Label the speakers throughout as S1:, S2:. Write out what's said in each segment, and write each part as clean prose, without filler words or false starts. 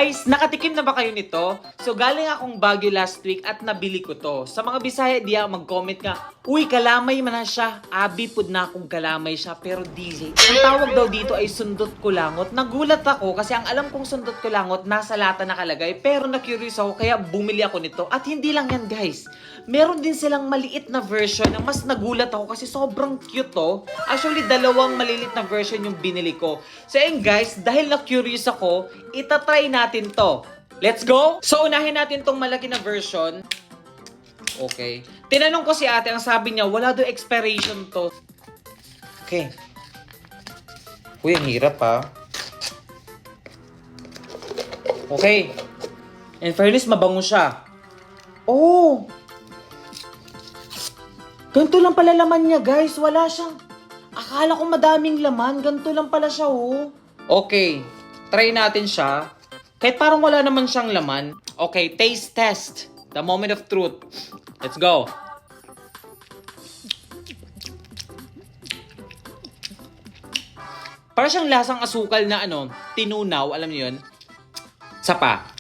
S1: Guys, nakatikim na ba kayo nito? So galing akong Baguio last week at nabili ko to. Sa mga Bisaya diya mag-comment nga, uy, kalamay man na siya. Abi pud na akong kalamay siya pero dili. Ang tawag daw dito ay sundot kulangot. Nagulat ako kasi ang alam kong sundot kulangot nasa lata nakalagay pero na-curious ako kaya bumili ako nito. At hindi lang yan guys. Meron din silang maliit na version na mas nagulat ako kasi sobrang cute to. Actually, dalawang malilit na version yung binili ko. So ayun guys, dahil na-curious ako, itatry natin to. Let's go! So unahin natin tong malaki na version. Okay. Tinanong ko si ate, ang sabi niya, wala do expiration to. Okay. Uy, ang hirap ha. Okay. In fairness, mabango siya. Oh! Ganito lang pala laman niya, guys. Wala siyang... Akala ko madaming laman. Ganito lang pala siya, oh. Okay. Try natin siya. Kahit parang wala naman siyang laman. Okay, taste test. The moment of truth. Let's go. Para siyang lasang asukal na tinunaw. Alam niyo yun? Sapa.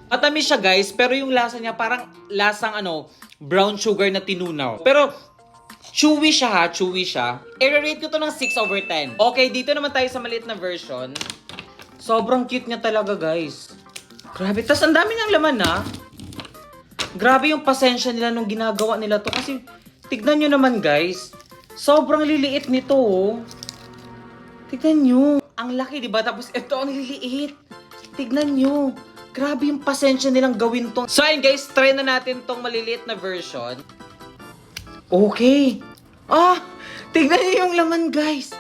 S1: Matamis siya guys, pero yung lasa niya parang lasang brown sugar na tinunaw. Pero chewy siya ha, chewy siya. I-rate ko to ng 6/10. Okay, dito naman tayo sa maliit na version. Sobrang cute niya talaga guys. Grabe, tas ang dami niyang laman ha. Grabe yung pasensya nila nung ginagawa nila to. Kasi tignan nyo naman guys. Sobrang liliit nito oh. Tignan nyo. Ang laki diba? Tapos ito ang liliit. Tignan nyo. Grabe yung pasensya nilang gawin tong. So ayun guys, try na natin tong maliliit na version. Okay. Ah! Tignan niyo yung laman guys.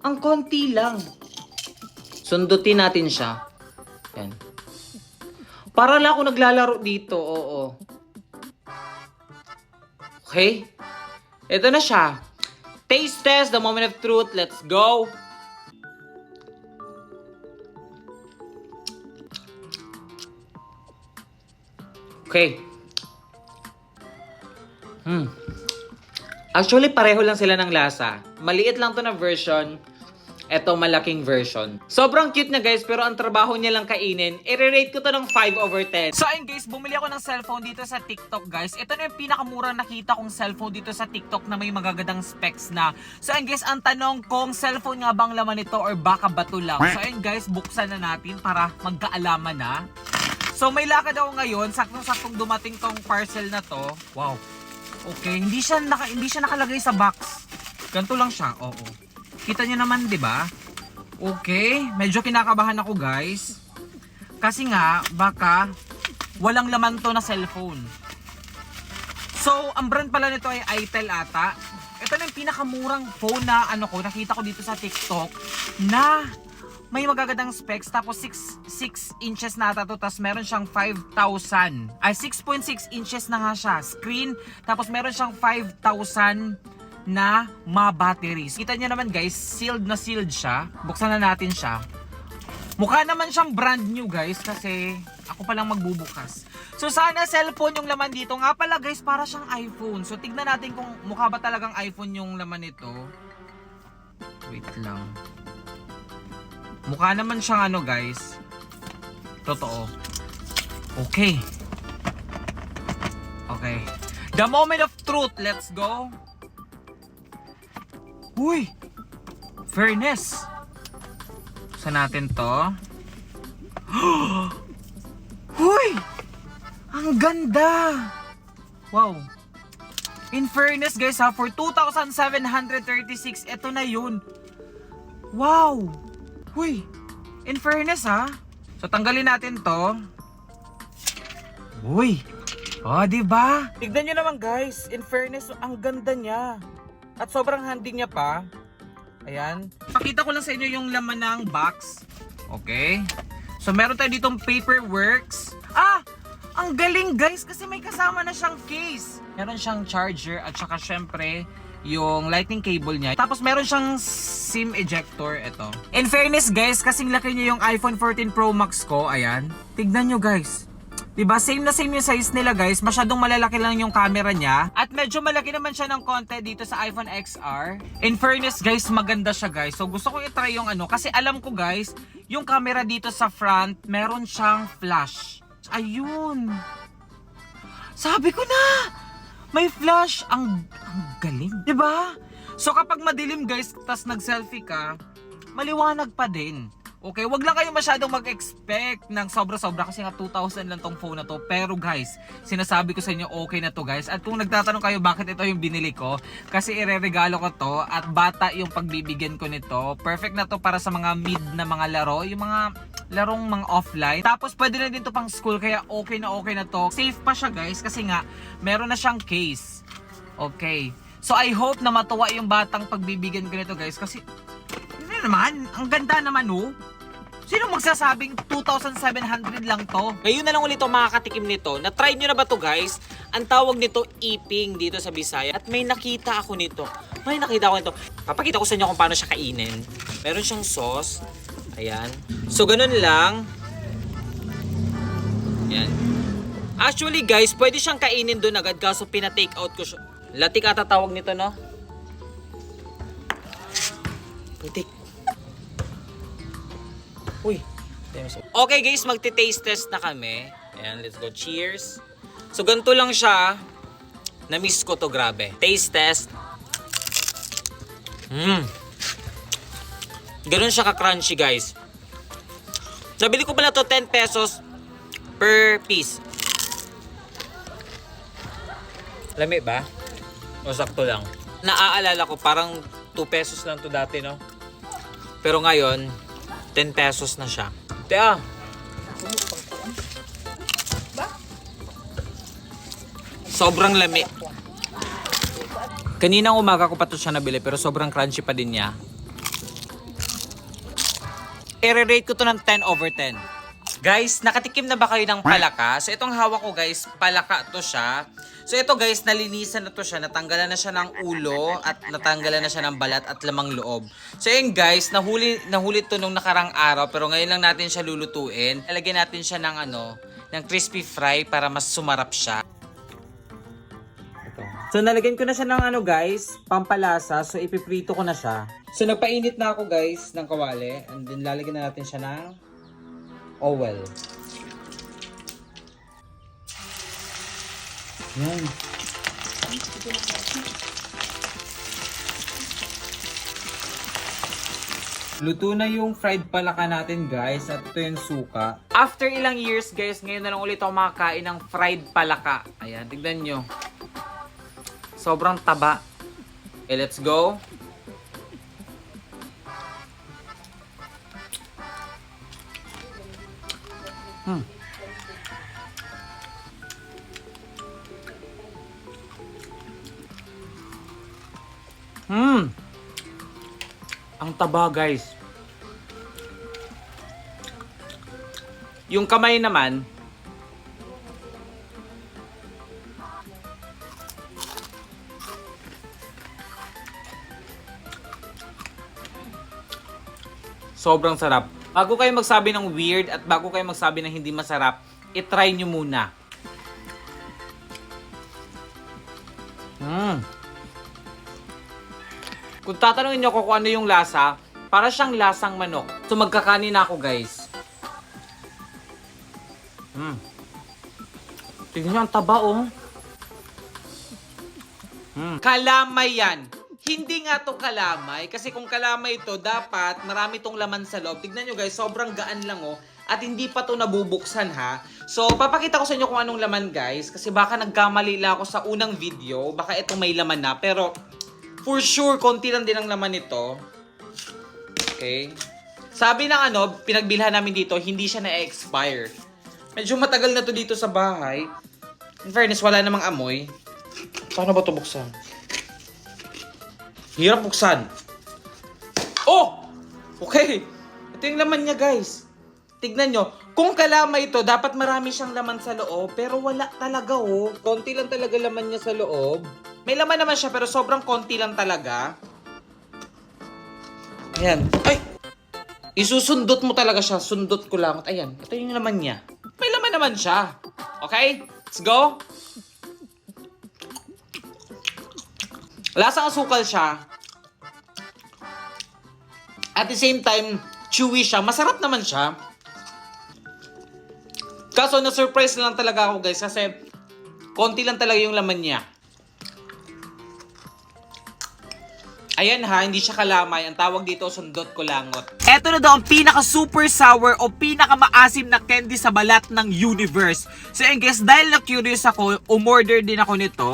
S1: Ang konti lang. Sundutin natin siya. Yan. Para lang ako naglalaro dito, oo. Okay. Ito na siya. Taste test, the moment of truth. Let's go. Okay. Actually, pareho lang sila ng lasa. Maliit lang to na version. Ito, malaking version. Sobrang cute na guys, pero ang trabaho niya lang kainin. I-rate ko to ng 5/10. So ayun guys, bumili ako ng cellphone dito sa TikTok guys. Ito na yung pinakamurang nakita kong cellphone dito sa TikTok na may magagandang specs na. So ayun guys, ang tanong kung cellphone nga bang laman ito or baka bato lang. So ayun guys, buksan na natin para magkaalaman na. So may lakad ako ngayon, saktong-saktong dumating tong parcel na to. Wow. Okay, hindi siya nakalagay sa box. Ganito lang siya. Oo. Kita niyo naman, 'di ba? Okay, medyo kinakabahan ako, guys. Kasi nga baka walang laman to na cellphone. So, ang brand pala nito ay Itel ata. Ito na yung pinakamurang phone na nakita ko dito sa TikTok na may magagandang specs, tapos 6 inches na ata to, tapos meron siyang 5,000. Ay, 6.6 inches na nga siya. Screen, tapos meron siyang 5,000 na batteries. Kita niyo naman guys, sealed na sealed siya. Buksan na natin siya. Mukha naman siyang brand new guys, kasi ako pa lang magbubukas. So sana cellphone yung laman dito. Nga pala guys, para siyang iPhone. So tignan natin kung mukha ba talagang iPhone yung laman nito. Wait lang. Mukha naman siyang guys. Totoo. Okay. Okay. The moment of truth. Let's go. Uy! Fairness. Saan natin to? Uy! Ang ganda! Wow. In fairness guys ha, for 2,736, ito na yun. Wow! Uy! In fairness ha. So tanggalin natin to. Uy! Oh, diba? Tignan nyo naman guys. In fairness, ang ganda niya. At sobrang handy niya pa. Ayan. Pakita ko lang sa inyo yung laman ng box. Okay. So meron tayo ditong Paperworks. Ah! Ang galing guys kasi may kasama na siyang case. Meron siyang charger at saka syempre yung lightning cable niya. Tapos meron siyang SIM ejector. Ito. In fairness guys, kasing laki niya yung iPhone 14 Pro Max ko. Ayan. Tignan nyo guys. Diba? Same na same yung size nila guys. Masyadong malalaki lang yung camera niya. At medyo malaki naman siya ng konti dito sa iPhone XR. In fairness guys, maganda siya guys. So gusto ko i-try yung ano. Kasi alam ko guys, yung camera dito sa front, meron siyang flash. Ayun. Sabi ko na! May flash. Ang galing. Diba? So kapag madilim guys, tas nag-selfie ka, maliwanag pa din. Okay, wag lang kayo masyadong mag-expect ng sobra-sobra kasi nga 2,000 lang tong phone na to. Pero guys, sinasabi ko sa inyo okay na to guys. At kung nagtatanong kayo bakit ito yung binili ko, kasi ireregalo ko to at bata yung pagbibigyan ko nito. Perfect na to para sa mga mid na mga laro, yung mga larong mga offline. Tapos pwede na din to pang school kaya okay na to. Safe pa siya guys kasi nga meron na siyang case. Okay. So I hope na matuwa yung batang pagbibigyan ko nito guys kasi naman, ang ganda naman oh. Sino magsasabing 2,700 lang to? Ngayon na lang ulit ako makakatikim nito. Na-try nyo na ba to guys? Ang tawag nito iping dito sa Bisaya. At may nakita ako nito. Papakita ko sa inyo kung paano siya kainin. Meron siyang sauce. Ayan. So ganun lang. Ayan. Actually guys, pwede siyang kainin doon agad kaso pina-take out ko siya. Latik ata tawag nito no? Putik. Uy. Okay guys, magti-taste test na kami. Ayan, let's go. Cheers. So ganito lang siya. Na-miss ko to, grabe. Taste test. Ganun siya ka-crunchy guys. Nabili ko pala to 10 pesos per piece. Lami ba? O sakto lang. Naaalala ko parang 2 pesos lang to dati no. Pero ngayon 10 pesos na siya. Tea. Sobrang lami. Kaninang umaga ko pa to siya nabili pero sobrang crunchy pa din niya. I-rate ko to ng 10 over 10. Guys, nakatikim na ba kayo ng palaka? So itong hawak ko guys, palaka to siya. So ito guys, nalinisan na to siya, natanggalan na siya ng ulo at natanggalan na siya ng balat at lamang loob. So yun guys, nahuli to nung nakarang araw pero ngayon lang natin siya lulutuin. Lalagyan natin siya ng ng crispy fry para mas sumarap siya. Ito. So nalagyan ko na siya ng guys, pampalasa. So ipiprito ko na siya. So nagpainit na ako guys ng kawali and then lalagyan na natin siya ng oil. Yan. Luto na yung fried palaka natin guys at ito yung suka. After ilang years guys, ngayon na lang ulit ako makakain ng fried palaka. Ayan, tignan nyo. Sobrang taba. Okay, let's go. Ang taba guys. Yung kamay naman sobrang sarap. Bago kayo magsabi ng weird at bago kayo magsabi ng hindi masarap, i-try nyo muna. Kung tatanungin nyo ko kung ano yung lasa, para siyang lasang manok. So magkakanin na ako guys. Tignan nyo ang taba oh. Kalamay yan. Hindi nga to kalamay. Kasi kung kalamay ito, dapat marami tong laman sa loob. Tignan nyo guys, sobrang gaan lang oh. At hindi pa to nabubuksan ha. So papakita ko sa inyo kung anong laman guys. Kasi baka nagkamali lang ako sa unang video. Baka ito may laman na. Pero for sure, konti lang din ang laman nito. Okay. Sabi ng pinagbilhan namin dito, hindi siya na-expire. Medyo matagal na to dito sa bahay. In fairness, wala namang amoy. Paano ba ito buksan? Hirap buksan. Oh! Okay. Ito yung laman niya, guys. Tignan nyo. Kung kalamay ito, dapat marami siyang laman sa loob. Pero wala talaga, oh. Konti lang talaga laman niya sa loob. May laman naman siya, pero sobrang konti lang talaga. Ayan. Ay! Isusundot mo talaga siya. Sundot ko lang. Ayan. Ito yung laman niya. May laman naman siya. Okay? Let's go. Lasang asukal siya. At the same time, chewy siya. Masarap naman siya. Kaso na-surprise lang talaga ako guys kasi konti lang talaga yung laman niya. Ayan ha, hindi siya kalamay. Ang tawag dito, sundot kulangot. Eto na daw ang pinaka-super sour o pinaka-maasim na candy sa balat ng universe. So and guys, dahil na-curious ako, umorder din ako nito.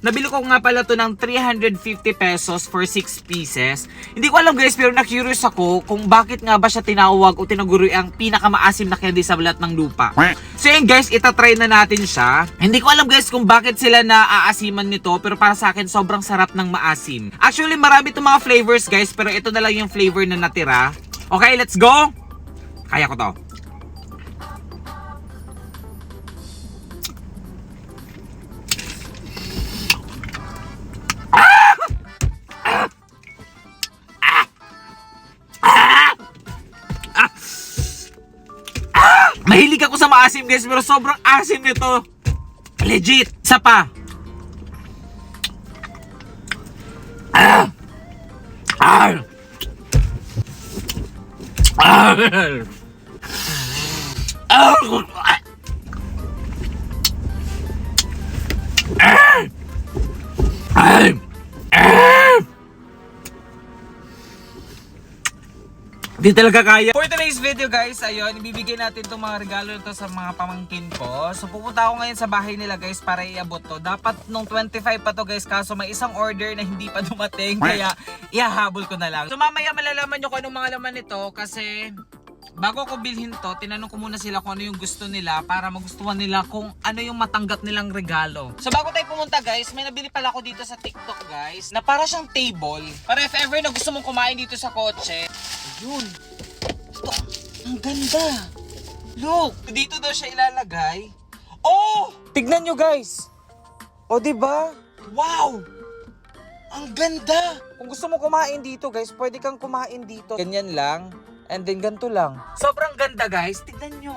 S1: Nabili ko nga pala to ng 350 pesos for 6 pieces. Hindi ko alam guys, pero na-curious ako kung bakit nga ba siya tinawag o tinaguri ang pinakamaasim na candy sa balat ng lupa. So yun guys, itatry na natin siya. Hindi ko alam guys kung bakit sila naaasiman nito, pero para sa akin sobrang sarap ng maasim. Actually marami itong mga flavors guys, pero ito na lang yung flavor na natira. Okay, let's go! Kaya ko to. Mahilig ako sa maasim guys, pero sobrang asim nito. Legit. Isa pa. Di talaga kaya. For today's video guys, ayun, ibibigay natin itong mga regalo nito sa mga pamangkin ko. So pupunta ako ngayon sa bahay nila guys para iabot to. Dapat nung 25 pa to guys, kaso may isang order na hindi pa dumating, kaya ihahabol ko na lang. So mamaya malalaman nyo kung anong mga laman nito kasi bago ko bilhin to, tinanong ko muna sila kung ano yung gusto nila para magustuhan nila kung ano yung matanggap nilang regalo. So bago tayo pumunta guys, may nabili pala ako dito sa TikTok guys, na para siyang table. Para if ever na gusto mong kumain dito sa kotse, yun. Ito, ang ganda. Look, dito daw siya ilalagay. Oh! Tignan nyo guys. O diba? Wow! Ang ganda! Kung gusto mo kumain dito guys, pwede kang kumain dito. Ganyan lang. And then ganito lang. Sobrang ganda guys. Tignan nyo.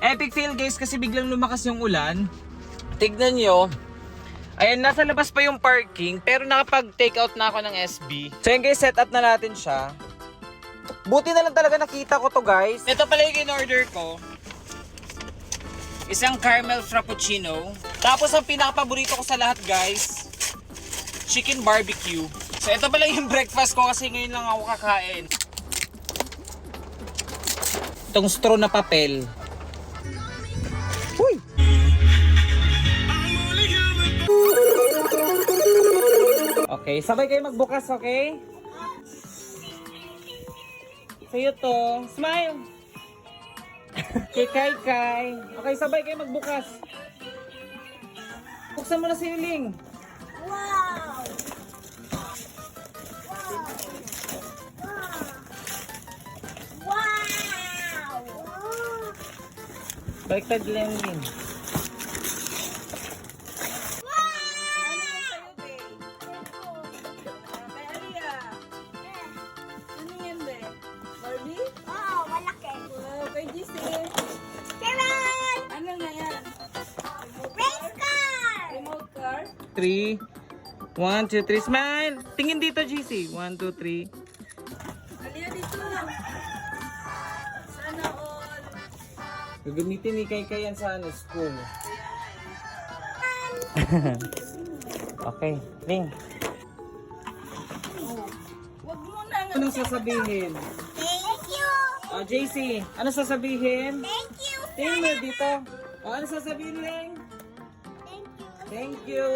S1: Epic fail guys kasi biglang lumakas yung ulan. Tignan nyo. Ayan, nasa labas pa yung parking pero nakapag-take out na ako ng SB. So yun guys, set up na natin siya. Buti na lang talaga nakita ko to guys. Ito pala yung in-order ko. Isang caramel frappuccino. Tapos ang pinaka-paborito ko sa lahat guys, chicken barbecue. So ito pala yung breakfast ko kasi ngayon lang ako kakain. Itong straw na papel. Uy! Okay, sabay kayo magbukas, okay? Sa'yo to. Smile! Kay Kai Kai. Okay, sabay kayo magbukas. Buksan mo na si Yuling.
S2: Wow! Wow!
S1: Baliktad lang yun.
S2: Oh, malaki.
S3: Kay GC.
S2: Kailan?
S3: Ano na yan?
S2: Race car!
S3: Remote car?
S1: 3, 1, 2, 3, smile! Tingin dito, GC. 1, 2, 3.
S3: Alina dito. Sana all.
S1: Gagamitin ni Kai Kai yan sa school. Okay, Ling.
S3: Wag mo na nga.
S1: Anong sasabihin?
S2: Thank you!
S1: JC, ano sasabihin?
S2: Thank you!
S1: Tingin mo dito. Ano sasabihin, Ling?
S2: Thank you!
S1: Thank you.